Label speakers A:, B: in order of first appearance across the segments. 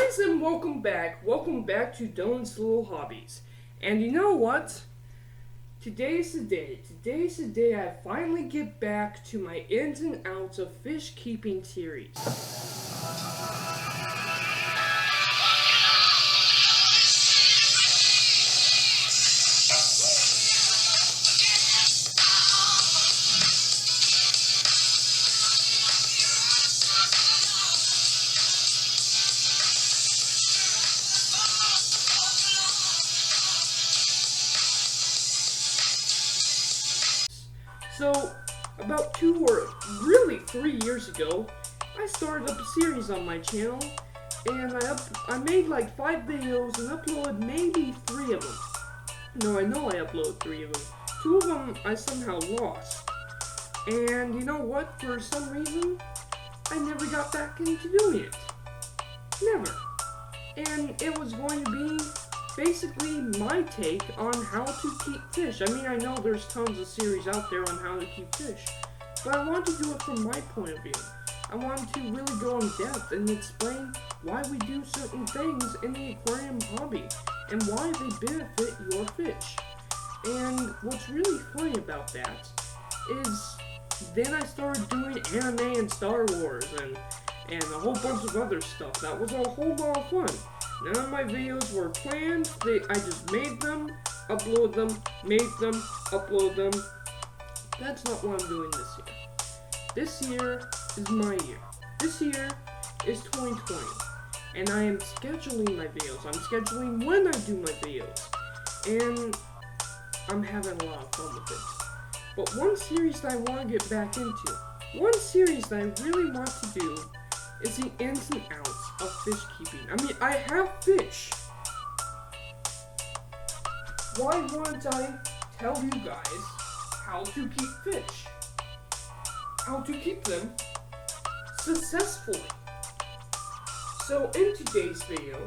A: guys, and welcome back. Welcome back to Dylan's Little Hobbies. And you know what? Today's the day. Today's the day I finally get back to my ins and outs of fish keeping series. So, about 2 or really 3 years ago, I started up a series on my channel, and I made like 5 videos and uploaded maybe 3 of them. No, I know I uploaded 3 of them. 2 of them I somehow lost. And you know what? For some reason, I never got back into doing it. Never. And it was going to be basically my take on how to keep fish. I mean, I know there's tons of series out there on how to keep fish, but I want to do it from my point of view. I want to really go in depth and explain why we do certain things in the aquarium hobby and why they benefit your fish. And what's really funny about that is then I started doing anime and Star Wars and a whole bunch of other stuff. That was a whole lot of fun. None of my videos were planned. I just made them, upload them, made them, upload them. That's not what I'm doing this year. This year is my year. This year is 2020. And I am scheduling my videos. I'm scheduling when I do my videos. And I'm having a lot of fun with it. But one series that I want to get back into, one series that I really want to do is the ins and outs of fish keeping. I mean, I have fish. Why wouldn't I tell you guys how to keep fish? How to keep them successfully. So in today's video,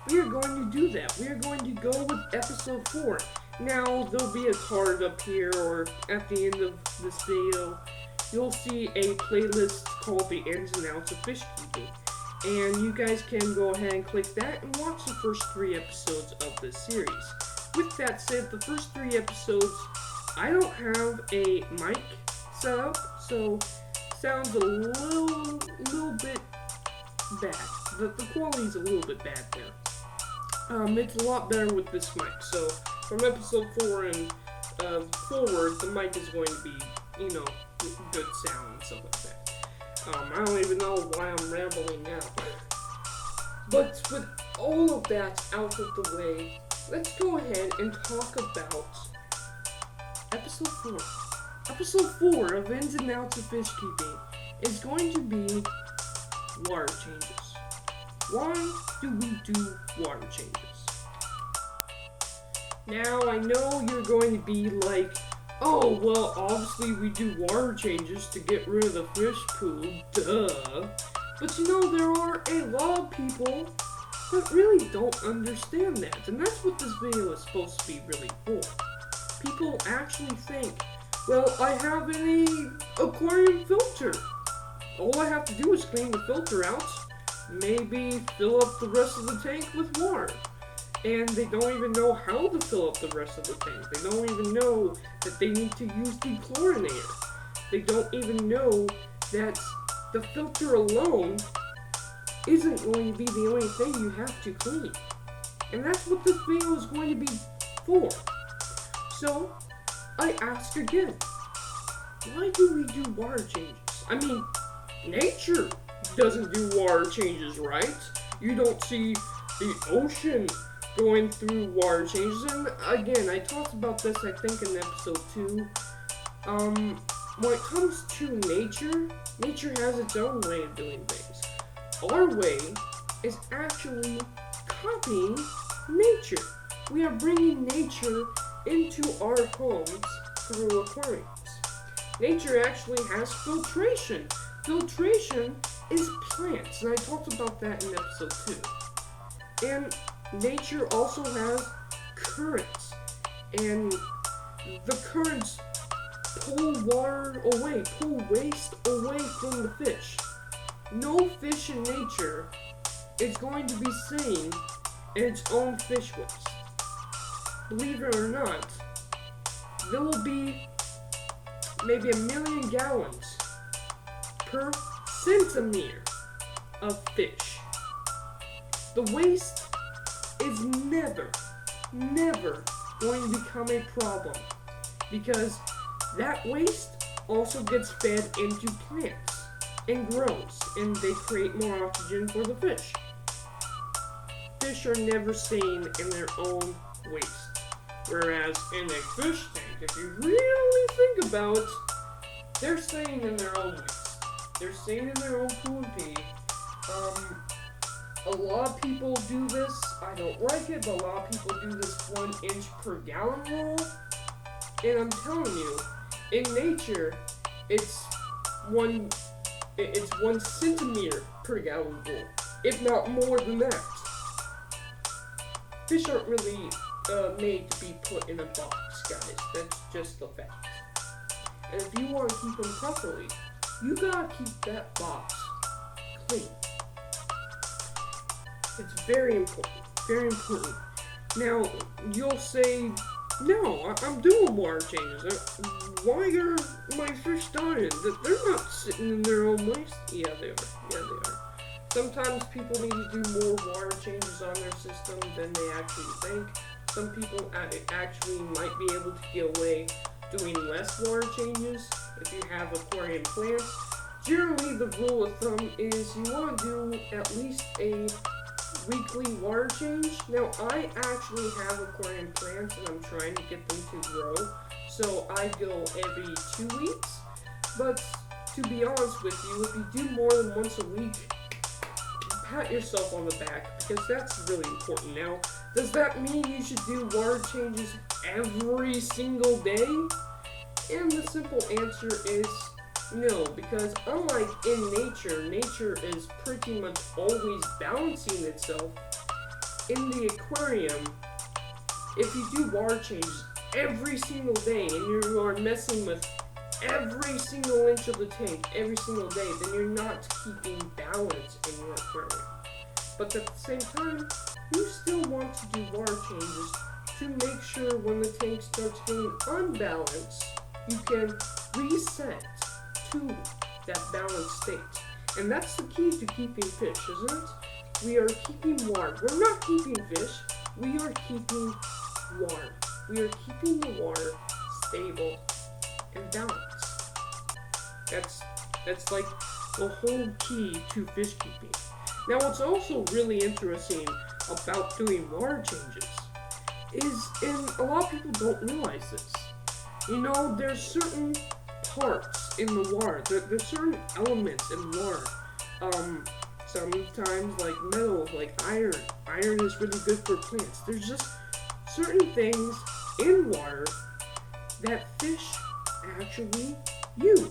A: we are going to do that. We are going to go with episode 4. Now, there'll be a card up here or at the end of this video. You'll see a playlist called The Ins and Outs of Fish Keeping. And you guys can go ahead and click that and watch the first 3 episodes of this series. With that said, the first 3 episodes, I don't have a mic set up, so sounds a little bit bad. The quality's a little bit bad there. It's a lot better with this mic, so from episode 4 and forward, the mic is going to be, good sound and stuff like that. I don't even know why I'm rambling now. But with all of that out of the way, let's go ahead and talk about episode 4. Episode 4 of Ins and Outs of Fish Keeping is going to be water changes. Why do we do water changes? Now, I know you're going to be like, oh, well, obviously we do water changes to get rid of the fish poo, duh. But there are a lot of people that really don't understand that, and that's what this video is supposed to be really for. People actually think, well, I have an aquarium filter. All I have to do is clean the filter out, maybe fill up the rest of the tank with water. And they don't even know how to fill up the rest of the tank. They don't even know that they need to use dechlorinator. They don't even know that the filter alone isn't going to be the only thing you have to clean. And that's what this video is going to be for. So, I ask again, why do we do water changes? I mean, nature doesn't do water changes, right? You don't see the ocean going through water changes, and again, I talked about this, I think, in episode 2. When it comes to nature has its own way of doing things. Our way is actually copying nature. We are bringing nature into our homes through aquariums. Nature actually has filtration. Filtration is plants, and I talked about that in episode 2. And nature also has currents, and the currents pull water away, pull waste away from the fish. No fish in nature is going to be seen in its own fish waste. Believe it or not, there will be maybe 1,000,000 gallons per centimeter of fish. The waste is never going to become a problem because that waste also gets fed into plants and grows, and they create more oxygen for the fish. Fish are never staying in their own waste, whereas in a fish tank, if you really think about it, they're staying in their own waste. They're staying in their own poo and pee. A lot of people do this. I don't like it, but a lot of people do this 1 inch per gallon rule. And I'm telling you, in nature, it's 1 centimeter per gallon rule, if not more than that. Fish aren't really made to be put in a box, guys. That's just the fact. And if you want to keep them properly, you gotta keep that box clean. It's very important. Very important. Now, you'll say, no, I'm doing water changes. Why are my fish dying? They're not sitting in their own waste. Yeah, they are. Sometimes people need to do more water changes on their system than they actually think. Some people actually might be able to get away doing less water changes if you have aquarium plants. Generally, the rule of thumb is you want to do at least a weekly water change. Now, I actually have aquarium plants and I'm trying to get them to grow, so I go every 2 weeks. But to be honest with you, if you do more than once a week, pat yourself on the back, because that's really important. Now, does that mean you should do water changes every single day? And the simple answer is no, because unlike in nature is pretty much always balancing itself. In the aquarium, if you do water changes every single day and you are messing with every single inch of the tank every single day, then you're not keeping balance in your aquarium. But at the same time, you still want to do water changes to make sure when the tank starts getting unbalanced, you can reset to that balanced state. And that's the key to keeping fish, isn't it? We are keeping water. We're not keeping fish, we are keeping water. We are keeping the water stable and balanced. That's like the whole key to fish keeping. Now, what's also really interesting about doing water changes is, and a lot of people don't realize this, you know, there's certain parts in the water, there's certain elements in water, sometimes like metals, like iron is really good for plants. There's just certain things in water that fish actually use.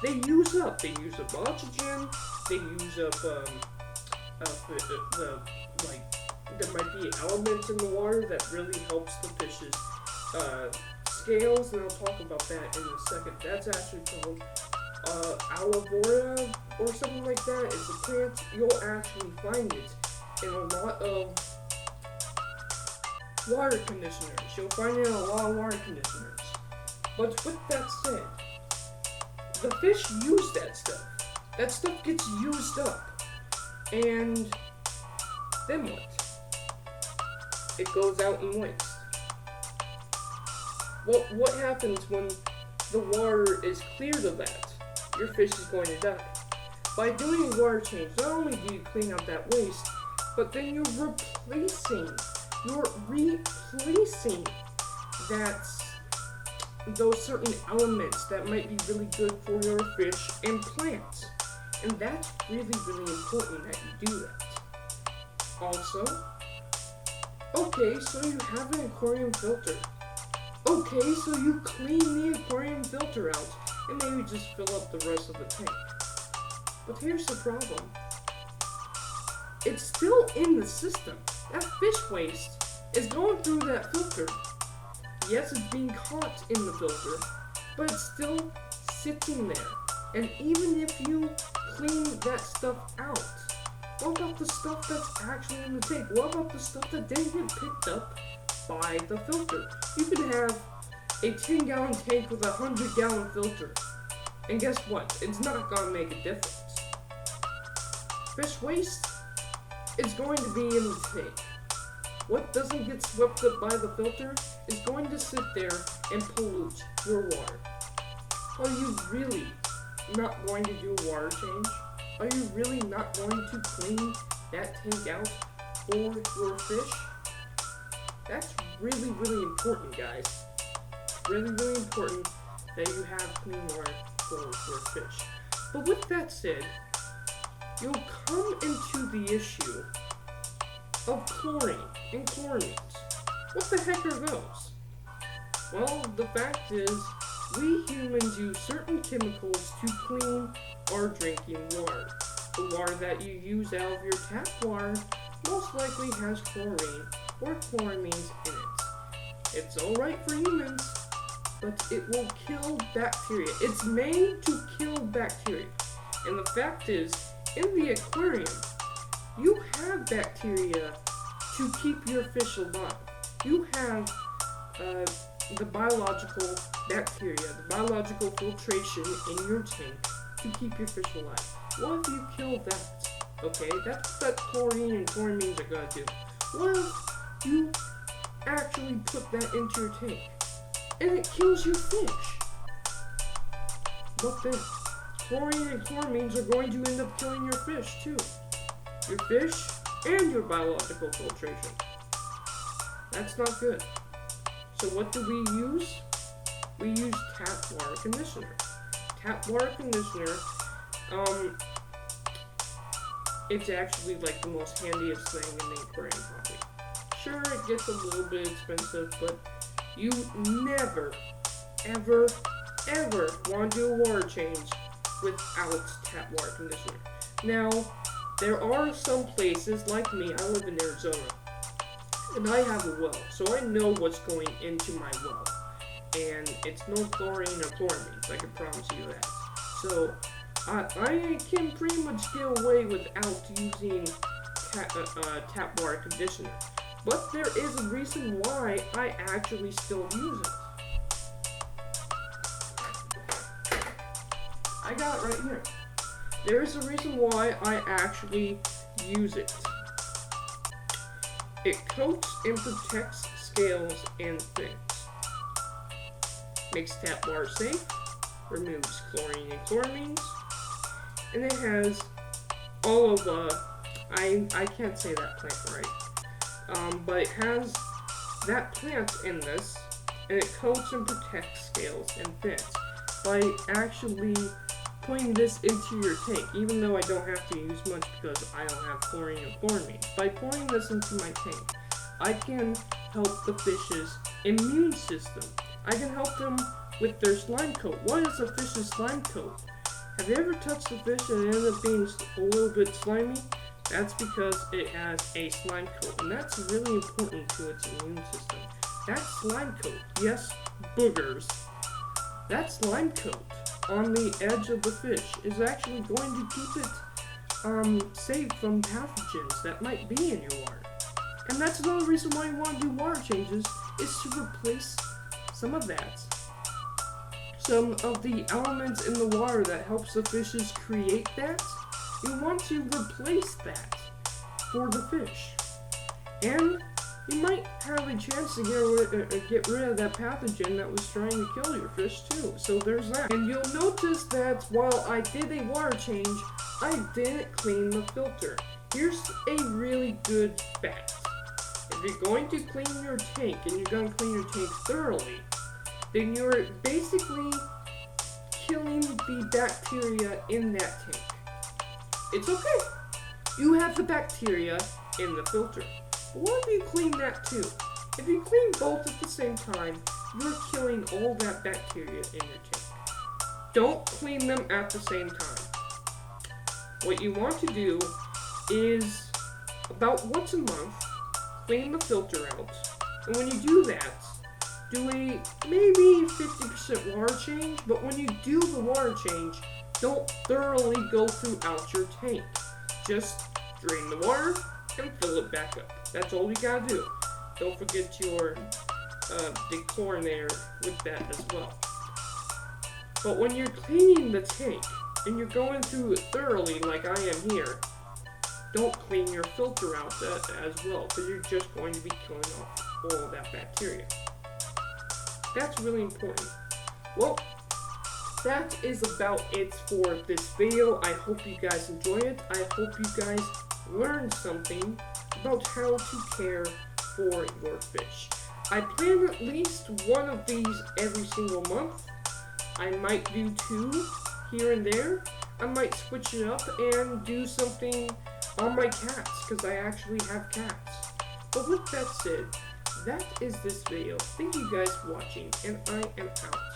A: They use up oxygen, they use up, there might be elements in the water that really helps the fish's scales, and I'll talk about that in a second. That's actually called aloe vera or something like that. It's a plant. You'll actually find it in a lot of water conditioners. You'll find it in a lot of water conditioners. But with that said, the fish use that stuff. That stuff gets used up. And then what? It goes out in waste. What happens when the water is cleared of that? Your fish is going to die. By doing a water change, not only do you clean out that waste, but then you're replacing those certain elements that might be really good for your fish and plants. And that's really, really important that you do that. Also, okay, so you have an aquarium filter. Okay, so you clean the aquarium filter out, and then you just fill up the rest of the tank. But here's the problem. It's still in the system. That fish waste is going through that filter. Yes, it's being caught in the filter, but it's still sitting there. And even if you clean that stuff out, What about the stuff that's actually in the tank? What about the stuff that didn't get picked up by the filter? You could have a 10-gallon tank with a 100-gallon filter. And guess what? It's not going to make a difference. Fish waste is going to be in the tank. What doesn't get swept up by the filter is going to sit there and pollute your water. Are you really not going to do a water change? Are you really not going to clean that tank out for your fish? That's really, really important, guys. Really, really important that you have clean water for your fish. But with that said, you'll come into the issue of chlorine and chloramines. What the heck are those? Well, the fact is, we humans use certain chemicals to clean our drinking water. The water that you use out of your tap water most likely has chlorine or chloramines in it. It's alright for humans, but it will kill bacteria. It's made to kill bacteria. And the fact is, in the aquarium, you have bacteria to keep your fish alive. You have the biological bacteria, the biological filtration in your tank to keep your fish alive. What if you kill that? Okay, that's what chlorine and chloramines are going to do. What if you actually put that into your tank and it kills your fish? What then? Chlorine and chloramines are going to end up killing your fish too. Your fish and your biological filtration. That's not good. So what do we use? We use tap water conditioner. Tap water conditioner, it's actually like the most handiest thing in the aquarium hobby. Sure, it gets a little bit expensive, but you never, ever, ever want to do a water change without tap water conditioner. Now, there are some places, like me, I live in Arizona, and I have a well, so I know what's going into my well. And it's no chlorine or chloramines, I can promise you that. So, I can pretty much get away without using tap water conditioner. But there is a reason why I actually still use it. I got it right here. There is a reason why I actually use it. It coats and protects scales and fins. Makes tap water safe, removes chlorine and chloramines, and it has all of I can't say that plant right, but it has that plant in this, and it coats and protects scales and fins by actually putting this into your tank, even though I don't have to use much because I don't have chlorine and chloramine. By pouring this into my tank, I can help the fish's immune system. I can help them with their slime coat. What is a fish's slime coat? Have you ever touched a fish and it ended up being a little bit slimy? That's because it has a slime coat, and that's really important to its immune system. That slime coat, yes, boogers, that slime coat on the edge of the fish is actually going to keep it safe from pathogens that might be in your water. And that's another reason why you want to do water changes, is to replace some of that. Some of the elements in the water that helps the fishes create that, you want to replace that for the fish. And you might have a chance to get rid of that pathogen that was trying to kill your fish too. So there's that. And you'll notice that while I did a water change, I didn't clean the filter. Here's a really good fact. If you're going to clean your tank, and you're going to clean your tank thoroughly, then you're basically killing the bacteria in that tank. It's okay. You have the bacteria in the filter. But what if you clean that too? If you clean both at the same time, you're killing all that bacteria in your tank. Don't clean them at the same time. What you want to do is, about once a month, clean the filter out. And when you do that, do a maybe 50% water change, but when you do the water change, don't thoroughly go throughout your tank. Just drain the water, and fill it back up. That's all you gotta do. Don't forget your dechlorinator with that as well. But when you're cleaning the tank, and you're going through it thoroughly like I am here, don't clean your filter out as well, because you're just going to be killing off all of that bacteria. That's really important. Well, that is about it for this video. I hope you guys enjoy it. I hope you guys learned something about how to care for your fish. I plan at least one of these every single month. I might do 2 here and there. I might switch it up and do something on my cats, because I actually have cats. But with that said, that is this video. Thank you guys for watching, and I am out.